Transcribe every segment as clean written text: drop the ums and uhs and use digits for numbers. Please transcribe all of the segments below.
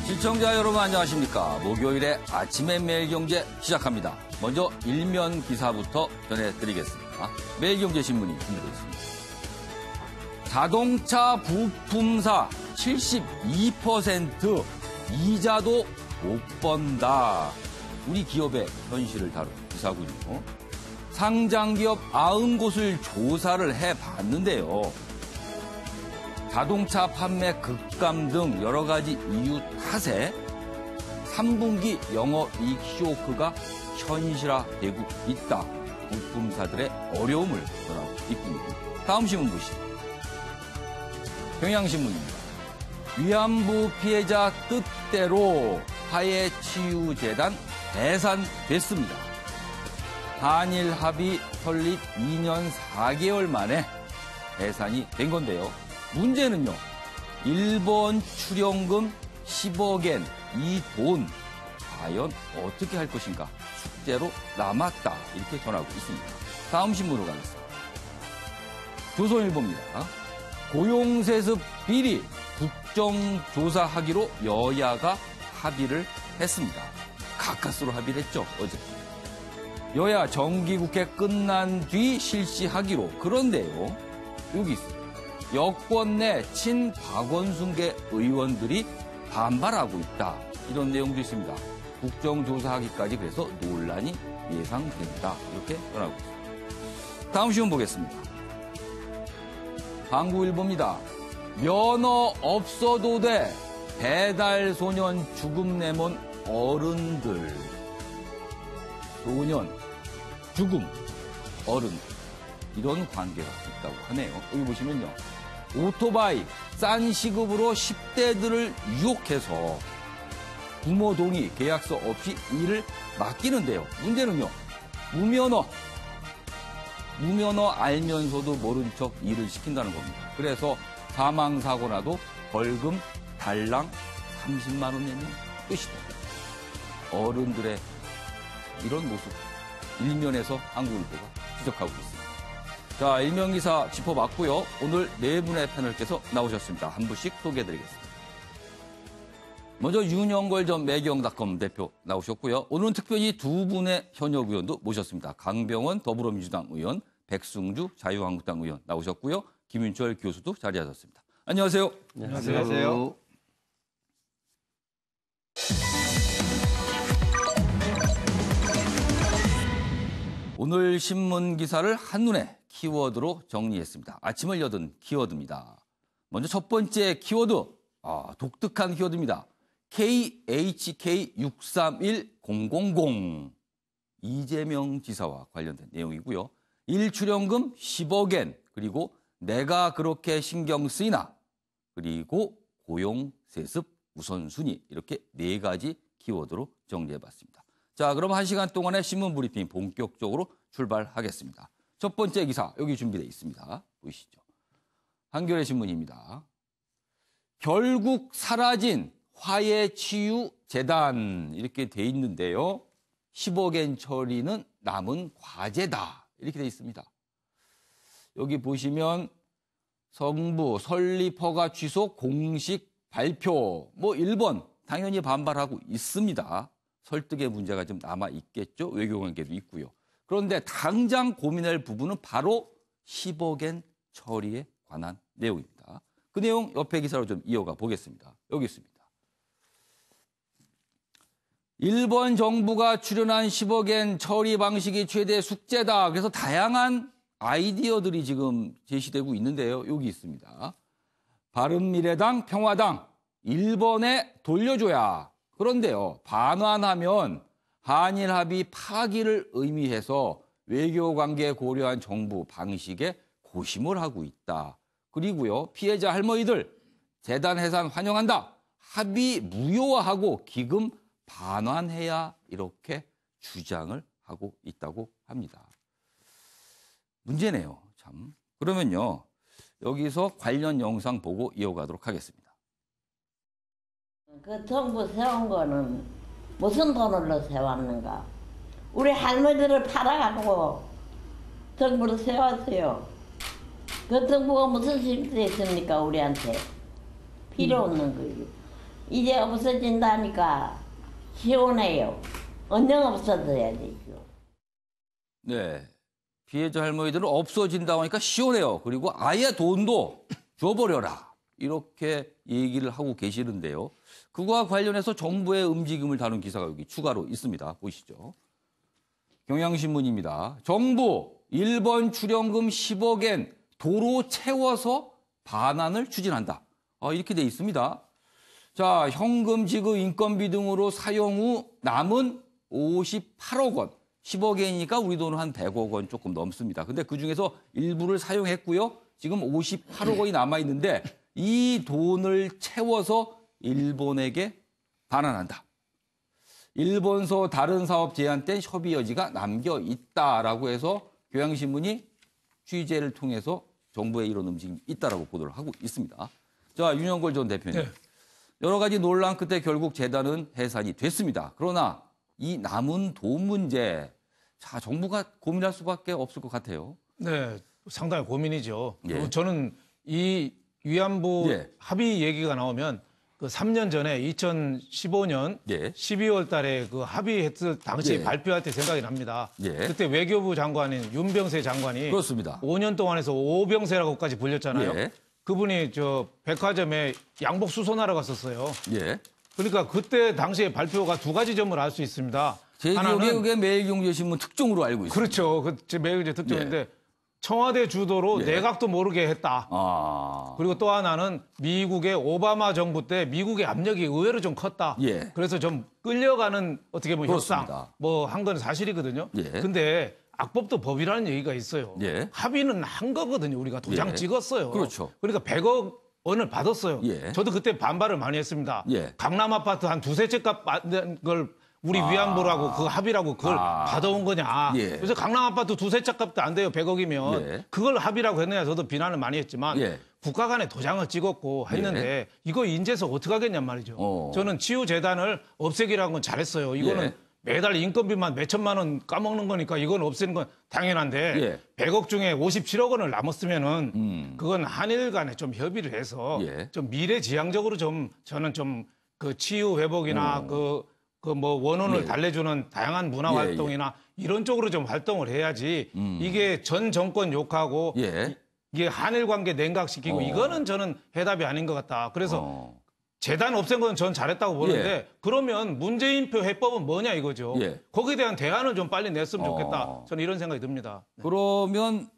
시청자 여러분 안녕하십니까. 목요일에 아침의 매일경제 시작합니다. 먼저 일면 기사부터 전해드리겠습니다. 매일경제신문이 준비되어 있습니다. 자동차 부품사 72% 이자도 못 번다. 우리 기업의 현실을 다룬 기사군요. 상장기업 90곳을 조사를 해봤는데요. 자동차 판매 급감 등 여러 가지 이유 탓에 3분기 영업이익 쇼크가 현실화되고 있다. 부품사들의 어려움을 전하고 있군요. 다음 신문 보시죠. 경향신문입니다. 위안부 피해자 뜻대로 화해치유재단 해산됐습니다. 한일 합의 설립 2년 4개월 만에 해산이 된 건데요. 문제는요, 일본 출연금 10억엔 이 돈 과연 어떻게 할 것인가 숙제로 남았다 이렇게 전하고 있습니다. 다음 신문으로 가겠습니다. 조선일보입니다. 고용세습 비리 국정조사하기로 여야가 합의를 했습니다. 가까스로 합의를 했죠, 어제. 여야 정기국회 끝난 뒤 실시하기로. 그런데요, 여기 있습니다. 여권 내 친박원순계 의원들이 반발하고 있다. 이런 내용도 있습니다. 국정조사하기까지 그래서 논란이 예상된다. 이렇게 전하고 있습니다. 다음 신문 보겠습니다. 한국일보입니다. 면허 없어도 돼. 배달소년 죽음 내몬 어른들. 소년, 죽음, 어른. 이런 관계가 있다고 하네요. 여기 보시면요. 오토바이 싼 시급으로 10대들을 유혹해서 부모 동의, 계약서 없이 일을 맡기는데요. 문제는요. 무면허 알면서도 모른 척 일을 시킨다는 겁니다. 그래서 사망사고 나도 벌금 달랑 30만 원 내면 끝이다. 어른들의 이런 모습 일면에서 한국일보가 지적하고 있습니다. 자, 일면기사 짚어봤고요. 오늘 네 분의 패널께서 나오셨습니다. 한 분씩 소개해드리겠습니다. 먼저 윤영걸 전 매경닷컴 대표 나오셨고요. 오늘은 특별히 두 분의 현역 의원도 모셨습니다. 강병원 더불어민주당 의원, 백승주 자유한국당 의원 나오셨고요. 김윤철 교수도 자리하셨습니다. 안녕하세요. 안녕하세요. 오늘 신문 기사를 한눈에 키워드로 정리했습니다. 아침을 여든 키워드입니다. 먼저 첫 번째 키워드, 독특한 키워드입니다. KHK631000 이재명 지사와 관련된 내용이고요. 1출연금 10억엔, 그리고 내가 그렇게 신경 쓰이나, 그리고 고용세습 우선순위, 이렇게 네 가지 키워드로 정리해봤습니다. 자, 그럼 1시간 동안의 신문 브리핑 본격적으로 출발하겠습니다. 첫 번째 기사 여기 준비되어 있습니다. 보이시죠? 한겨레 신문입니다. 결국 사라진 화해치유재단 이렇게 돼 있는데요. 10억엔 처리는 남은 과제다 이렇게 돼 있습니다. 여기 보시면 정부 설립 허가 취소 공식 발표. 1번 당연히 반발하고 있습니다. 설득의 문제가 좀 남아 있겠죠. 외교관계도 있고요. 그런데 당장 고민할 부분은 바로 10억엔 처리에 관한 내용입니다. 그 내용 옆에 기사로 좀 이어가 보겠습니다. 여기 있습니다. 일본 정부가 출연한 10억엔 처리 방식이 최대 숙제다. 그래서 다양한 아이디어들이 지금 제시되고 있는데요. 여기 있습니다. 바른미래당, 평화당, 일본에 돌려줘야. 그런데요, 반환하면 한일 합의 파기를 의미해서 외교관계 고려한 정부 방식에 고심을 하고 있다. 그리고요, 피해자 할머니들 재단 해산 환영한다. 합의 무효화하고 기금 반환해야 이렇게 주장을 하고 있다고 합니다. 문제네요, 참. 그러면요, 여기서 관련 영상 보고 이어가도록 하겠습니다. 그 정부 세운 거는 무슨 돈으로 세웠는가? 우리 할머니들을 팔아가지고 정부를 세웠어요. 그 정부가 무슨 실수 있습니까, 우리한테? 필요 없는 거예요. 이제 없어진다니까 시원해요. 언젠 없어져야 되죠. 네. 피해자 할머니들은 없어진다고 하니까 시원해요. 그리고 아예 돈도 줘버려라. 이렇게 얘기를 하고 계시는데요. 그거와 관련해서 정부의 움직임을 다룬 기사가 여기 추가로 있습니다. 보시죠. 경향신문입니다. 정부 1번 출연금 10억엔 도로 채워서 반환을 추진한다. 이렇게 돼 있습니다. 자, 현금 지급, 인건비 등으로 사용 후 남은 58억 원. 10억엔이니까 우리 돈은 한 100억 원 조금 넘습니다. 근데 그중에서 일부를 사용했고요. 지금 58억 원이 남아있는데 이 돈을 채워서 일본에게 반환한다. 일본서 다른 사업 제한 땐 협의 여지가 남겨 있다라고 해서 경향신문이 취재를 통해서 정부의 이런 움직임이 있다라고 보도를 하고 있습니다. 자, 윤영걸 전 대표님. 네. 여러 가지 논란 끝에 결국 재단은 해산이 됐습니다. 그러나 이 남은 돈 문제, 자, 정부가 고민할 수밖에 없을 것 같아요. 네, 상당히 고민이죠. 예. 그리고 저는 이 위안부 예. 합의 얘기가 나오면 그 3년 전에 2015년 예. 12월 달에 그 합의했을 당시 예. 발표할 때 생각이 납니다. 예. 그때 외교부 장관인 윤병세 장관이 그렇습니다. 5년 동안 해서 오병세라고까지 불렸잖아요. 예. 그분이 저 백화점에 양복 수선하러 갔었어요. 예. 그러니까 그때 당시에 발표가 두 가지 점을 알 수 있습니다. 제 기억에 그게 매일경제신문 특종으로 알고 있습니다. 그렇죠. 그 매일경제 특종인데 청와대 주도로 예. 내각도 모르게 했다. 그리고 또 하나는 미국의 오바마 정부 때 미국의 압력이 의외로 좀 컸다. 예. 그래서 좀 끌려가는 어떻게 보면 그렇습니다. 협상 뭐 한 건 사실이거든요. 예. 근데 악법도 법이라는 얘기가 있어요. 예. 합의는 한 거거든요. 우리가 도장 예. 찍었어요. 그렇죠. 그러니까 100억 원을 받았어요. 예. 저도 그때 반발을 많이 했습니다. 예. 강남 아파트 한 두세 채 값 받는 걸 우리 위안부라고 그 합의라고 그걸 받아온 거냐. 예. 그래서 강남 아파트 두세 채 값도 안 돼요. 100억이면. 예. 그걸 합의라고 했느냐. 저도 비난을 많이 했지만 예. 국가 간에 도장을 찍었고 했는데 이거 인제서 어떻게 하겠냔 말이죠. 저는 치유재단을 없애기라는 건 잘했어요. 이거는 예. 매달 인건비만 몇 천만 원 까먹는 거니까 이건 없애는 건 당연한데 예. 100억 중에 57억 원을 남았으면은 그건 한일 간에 좀 협의를 해서 예. 좀 미래지향적으로 좀 저는 좀 그 치유 회복이나 그 뭐 원혼을 예. 달래주는 다양한 문화 예, 활동이나 이런 쪽으로 좀 활동을 해야지 이게 전 정권 욕하고 예. 이게 한일 관계 냉각시키고 이거는 저는 해답이 아닌 것 같다. 그래서 재단 없앤 건 전 잘했다고 보는데 예. 그러면 문재인표 해법은 뭐냐 이거죠. 예. 거기에 대한 대안을 좀 빨리 냈으면 좋겠다. 저는 이런 생각이 듭니다. 그러면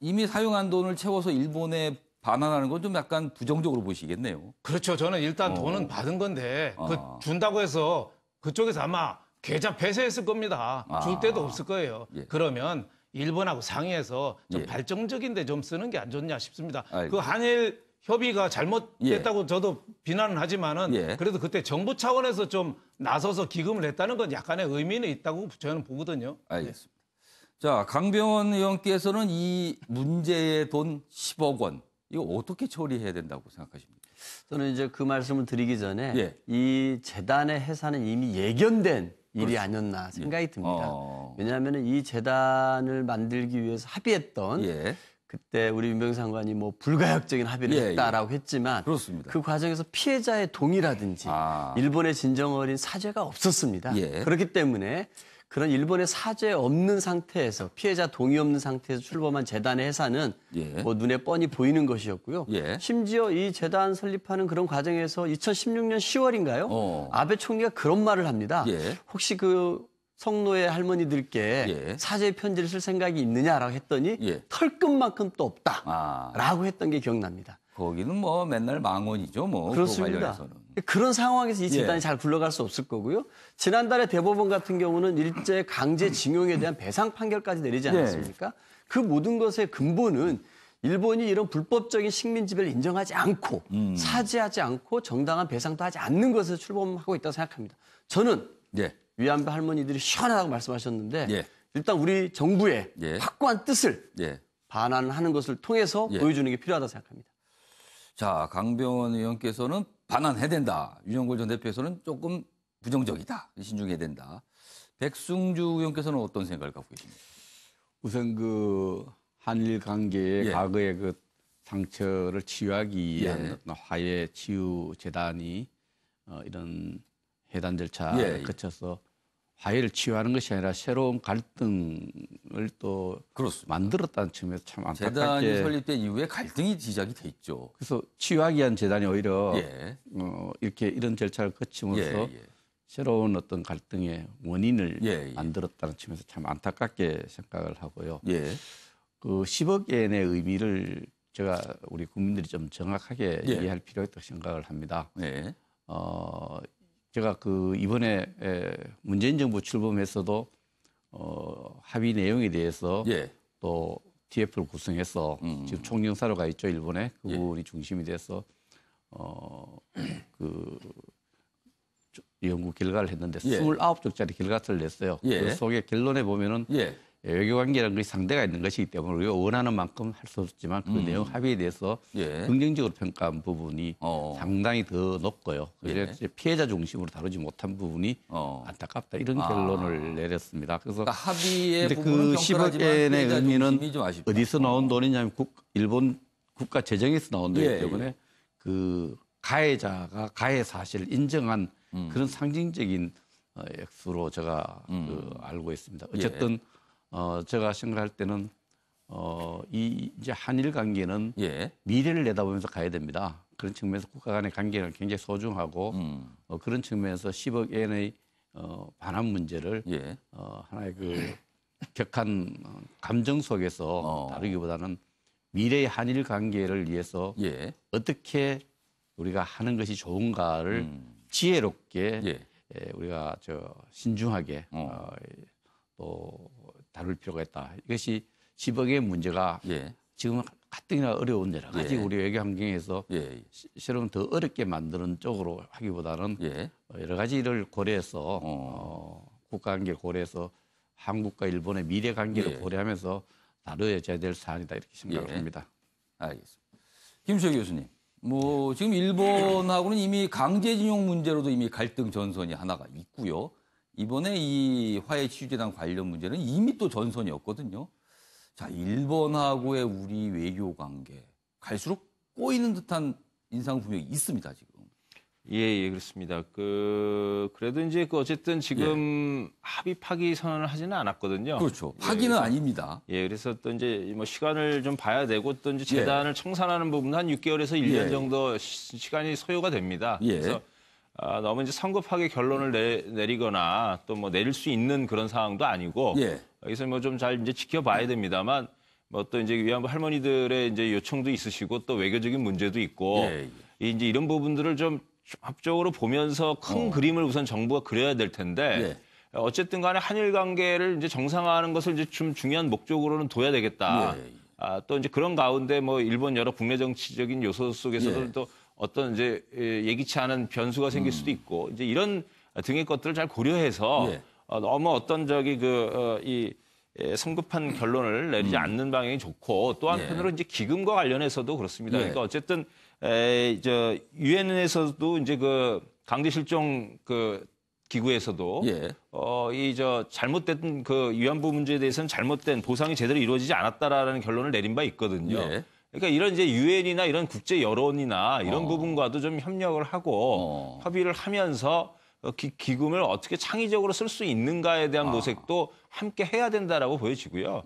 이미 사용한 돈을 채워서 일본에 반환하는 건 좀 약간 부정적으로 보시겠네요. 그렇죠. 저는 일단 돈은 받은 건데 그 준다고 해서 그쪽에서 아마 계좌 폐쇄했을 겁니다. 줄 데도 없을 거예요. 예. 그러면 일본하고 상의해서 좀 예. 발전적인데 좀 쓰는 게 안 좋냐 싶습니다. 알겠습니다. 그 한일 협의가 잘못됐다고 저도 비난은 하지만은 예. 그래도 그때 정부 차원에서 좀 나서서 기금을 냈다는 건 약간의 의미는 있다고 저는 보거든요. 알겠습니다. 자, 강병원 의원께서는 이 문제의 돈 10억 원, 이거 어떻게 처리해야 된다고 생각하십니까? 저는 이제 그 말씀을 드리기 전에 예. 이 재단의 해산은 이미 예견된 일이 그렇죠. 아니었나 생각이 듭니다. 왜냐하면 왜냐하면 이 재단을 만들기 위해서 합의했던 예. 그때 우리 윤병 장관이 뭐 불가역적인 합의를 예, 했다라고 했지만 그렇습니다. 그 과정에서 피해자의 동의라든지 일본의 진정 어린 사죄가 없었습니다. 예. 그렇기 때문에 그런 일본의 사죄 없는 상태에서 피해자 동의 없는 상태에서 출범한 재단의 해산은 예. 뭐 눈에 뻔히 보이는 것이었고요. 예. 심지어 이 재단 설립하는 그런 과정에서 2016년 10월인가요? 아베 총리가 그런 말을 합니다. 예. 혹시 그 성노예 할머니들께 예. 사죄 편지를 쓸 생각이 있느냐라고 했더니 예. 털끝만큼 또 없다라고 했던 게 기억납니다. 거기는 뭐 맨날 망언이죠, 뭐. 그렇습니다. 그 관련해서는. 그런 상황에서 이 재단이 예. 잘 굴러갈 수 없을 거고요. 지난달에 대법원 같은 경우는 일제 강제징용에 대한 배상 판결까지 내리지 않았습니까? 그 모든 것의 근본은 일본이 이런 불법적인 식민 지배를 인정하지 않고 사죄하지 않고 정당한 배상도 하지 않는 것에서 출범하고 있다고 생각합니다. 저는 예. 위안부 할머니들이 시원하다고 말씀하셨는데 예. 일단 우리 정부의 예. 확고한 뜻을 예. 반환하는 것을 통해서 예. 보여주는 게 필요하다고 생각합니다. 자, 강병원 의원께서는 반환해야 된다. 윤영걸 전 대표에서는 조금 부정적이다. 신중해야 된다. 백승주 의원께서는 어떤 생각을 갖고 계십니까? 우선 그 한일 관계의 예. 과거의 그 상처를 치유하기 위한 예. 화해 치유 재단이 이런 해단 절차를 예, 예. 거쳐서 화해를 치유하는 것이 아니라 새로운 갈등을 또 그렇습니다. 만들었다는 측면에서 참 재단이 안타깝게. 설립된 이후에 갈등이 시작이 돼 있죠. 그래서 치유하기 위한 재단이 오히려 예. 이렇게 이런 절차를 거치면서 예, 예. 새로운 어떤 갈등의 원인을 예, 예. 만들었다는 측면에서 참 안타깝게 생각을 하고요. 예. 그 10억 엔의 의미를 제가 우리 국민들이 좀 정확하게 예. 이해할 필요가 있다고 생각을 합니다. 네. 제가 그 이번에 문재인 정부 출범해서도 합의 내용에 대해서 예. 또 TF를 구성해서 지금 총영사로 가 있죠, 일본에. 그분이 중심이 돼서 그 연구 결과를 했는데 예. 29쪽짜리 결과서를 냈어요. 예. 그 속에 결론에 보면은 예. 외교관계라는 것이 상대가 있는 것이기 때문에 우리가 원하는 만큼 할 수 없지만 그 내용 합의에 대해서 예. 긍정적으로 평가한 부분이 상당히 더 높고요. 그래서 예. 피해자 중심으로 다루지 못한 부분이 안타깝다 이런 결론을 내렸습니다. 그래서 그러니까 합의의 근데 부분은 그 경솔하지만 10억 엔의 피해자 의미는 중심이 좀 아쉽다. 어디서 나온 돈이냐면 일본 국가 재정에서 나온 돈이기 예, 때문에 그 가해자가 가해 사실을 인정한 그런 상징적인 액수로 제가 알고 있습니다. 어쨌든 제가 생각할 때는 이제 한일 관계는 예. 미래를 내다보면서 가야 됩니다. 그런 측면에서 국가 간의 관계는 굉장히 소중하고 그런 측면에서 10억 엔의 반환 문제를 예. 하나의 그 격한 감정 속에서 다루기보다는 미래의 한일 관계를 위해서 예. 어떻게 우리가 하는 것이 좋은가를 지혜롭게 예. 우리가 신중하게 또 다룰 필요가 있다. 이것이 10억의 문제가 예. 지금 가뜩이나 어려운 여러 가지 예. 우리 외교 환경에서 예. 새로운 더 어렵게 만드는 쪽으로 하기보다는 예. 여러 가지를 고려해서 국가관계를 고려해서 한국과 일본의 미래 관계를 예. 고려하면서 다뤄야 될 사안이다 이렇게 생각을 예. 합니다. 알겠습니다. 김수혁 교수님, 지금 일본하고는 이미 강제징용 문제로도 이미 갈등 전선이 하나가 있고요. 이번에 이 화해 치유재단 관련 문제는 이미 또 전선이었거든요. 자, 일본하고의 우리 외교 관계 갈수록 꼬이는 듯한 인상 분명히 있습니다, 지금. 예, 그렇습니다. 그래도 이제 어쨌든 지금 합의 파기 선언을 하지는 않았거든요. 그렇죠. 예, 파기는 그래서, 아닙니다. 예, 그래서 또 이제 뭐 시간을 좀 봐야 되고 또 이제 재단을 청산하는 부분은 한 6개월에서 1년 정도 시간이 소요가 됩니다. 예. 그래서 너무 이제 성급하게 결론을 내리거나 또 뭐 내릴 수 있는 그런 상황도 아니고 예. 여기서 뭐 좀 잘 이제 지켜봐야 됩니다만 뭐 또 이제 위안부 할머니들의 이제 요청도 있으시고 또 외교적인 문제도 있고 이제 이런 부분들을 좀 합적으로 보면서 큰 그림을 우선 정부가 그려야 될 텐데 어쨌든 간에 한일 관계를 이제 정상화하는 것을 이제 좀 중요한 목적으로는 둬야 되겠다. 또 이제 그런 가운데 뭐 일본 여러 국내 정치적인 요소 속에서도 또 어떤 이제 예기치 않은 변수가 생길 수도 있고 이제 이런 등의 것들을 잘 고려해서 너무 어떤 성급한 결론을 내리지 않는 방향이 좋고 또 한편으로 이제 기금과 관련해서도 그렇습니다. 그러니까 어쨌든 유엔에서도 이제 그 강제 실종 기구에서도 잘못된 위안부 문제에 대해서는 잘못된 보상이 제대로 이루어지지 않았다라는 결론을 내린 바 있거든요. 그러니까 이런 이제 유엔이나 이런 국제 여론이나 이런 부분과도 좀 협력을 하고 협의를 하면서 기금을 어떻게 창의적으로 쓸 수 있는가에 대한 모색도 함께 해야 된다라고 보여지고요.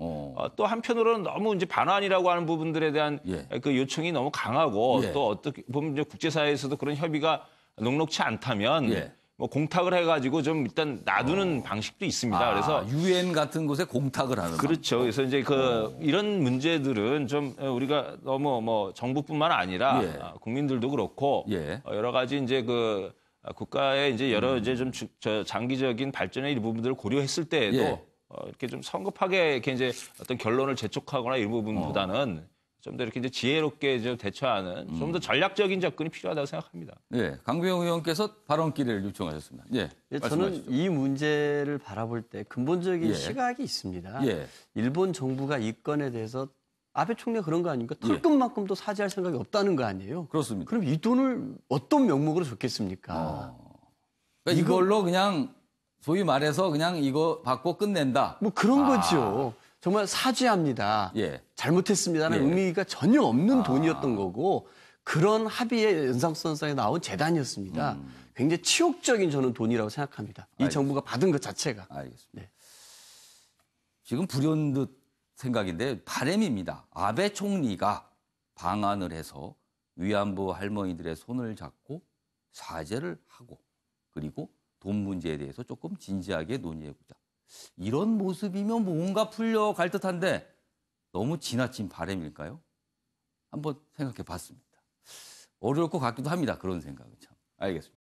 또 한편으로는 너무 이제 반환이라고 하는 부분들에 대한 그 요청이 너무 강하고 또 어떻게 보면 이제 국제사회에서도 그런 협의가 녹록치 않다면 뭐 공탁을 해가지고 좀 일단 놔두는 방식도 있습니다. 그래서 유엔 같은 곳에 공탁을 하는. 그렇죠. 그래서 이제 이런 문제들은 좀 우리가 너무 뭐 정부뿐만 아니라 국민들도 그렇고 여러 가지 이제 국가의 이제 여러 이제 좀 장기적인 발전의 부분들을 고려했을 때에도 이렇게 좀 성급하게 이렇게 이제 어떤 결론을 재촉하거나 이런 부분보다는 좀 더 이렇게 이제 지혜롭게 좀 대처하는 좀 더 전략적인 접근이 필요하다고 생각합니다. 네, 강병호 의원께서 발언 기회를 요청하셨습니다. 저는 이 문제를 바라볼 때 근본적인 시각이 있습니다. 일본 정부가 이 건에 대해서 아베 총리가 그런 거 아닙니까? 털끝만큼도 사죄할 생각이 없다는 거 아니에요? 그렇습니다. 그럼 이 돈을 어떤 명목으로 줬겠습니까? 그러니까 이걸로 그냥 소위 말해서 그냥 이거 받고 끝낸다. 뭐 그런 거죠. 정말 사죄합니다. 잘못했습니다는 의미가 전혀 없는 돈이었던 거고 그런 합의의 연상선상에 나온 재단이었습니다. 굉장히 치욕적인 저는 돈이라고 생각합니다. 이 알겠습니다. 정부가 받은 것 자체가. 알겠습니다. 네. 지금 불현듯 생각인데 바람입니다. 아베 총리가 방안을 해서 위안부 할머니들의 손을 잡고 사죄를 하고 그리고 돈 문제에 대해서 조금 진지하게 논의해보자. 이런 모습이면 뭔가 풀려갈 듯한데 너무 지나친 바람일까요? 한번 생각해 봤습니다. 어려울 것 같기도 합니다. 그런 생각은 참. 알겠습니다.